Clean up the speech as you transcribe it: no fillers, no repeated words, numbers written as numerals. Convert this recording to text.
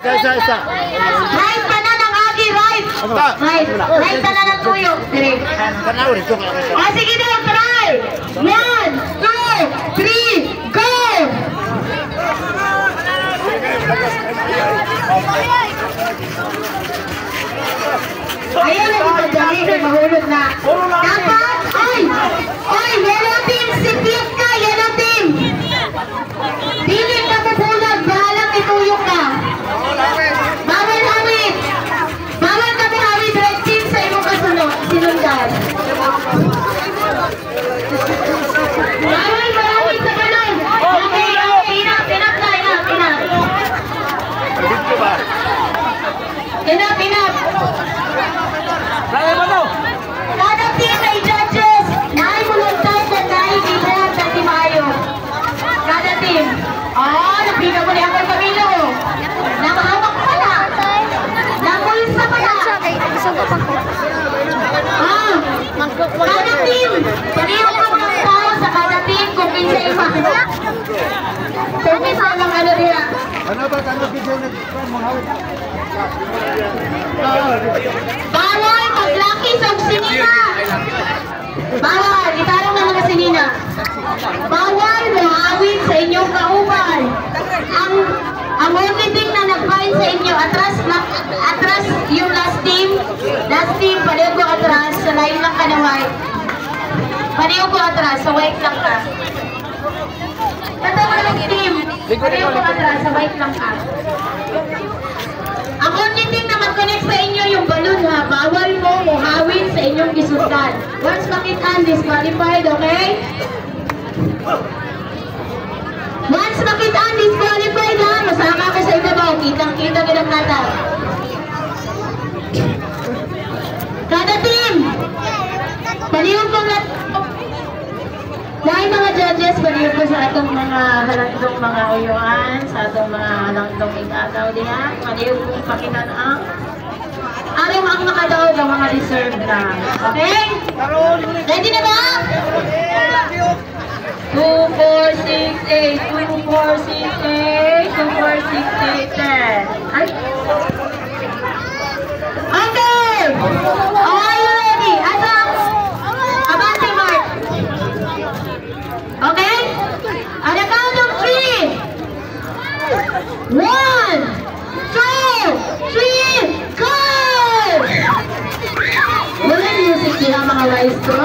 Isa. Right pa na ng agi, right. Right pa na ng tuyo. Direct. O, sige daw, try. 1, 2, 3, go! Ayan na dito, dali. Mahulog na. Dapat, oy, yellow team, sipit ka, yellow team. Dili ka mabulag, bahalang ituyok ka. Bawal hawit. Bawal ka hawit, red team sa imong kasunod, sinundan. Bawal maramit sa kanon. Okay, enough. Kada team may judges, naay muluntan at naay bibuhat na timayo. Kada team. Nabina mo ni Angay Camilo. Namahawak pa na. Namulsa pa na. Kada team. Pareho ka mga tao sa kada team kung kinsa ima. Kung kinsa lang ano rin. Ano ba kano video nag-mahawit? Bawal maglaki sa sinina. Bawal, itarong na mga sinina. Bawal mahawit sa inyong kauban. Ang only thing na nag-find sa inyo, atras yung last team, pareho ko atras, sa line lang ka na white. Pareho ko atras, sa white lang ka. Tatawa lang team, pareho ko atras, sa white lang ka. Ang only thing na mag-connect sa inyo yung balloon ha, bawal mo muhawit sa inyong gisundan. Once makitaan, disqualified, okay? Once makitaan, disqualified ha, masama ka sa ibabaw, kitang-kita nilang nata. Kada team, palihog ko na. Dahil mga judges, palihog ko sa atong mga halandong mga uyuan, sa atong mga halandong itataw diha. Palihog kong pakitan ang araw ang nakadaog ang mga reserve na. Okay? Ready na ba? 2, 4, 6, 8, 2, 4, 6, 8, 10. Ay! Okay! Are you ready? Asam! Abante, Mark! Okay? On the count of 3! 1, 2, 3, go! Wala music nila mga maestro.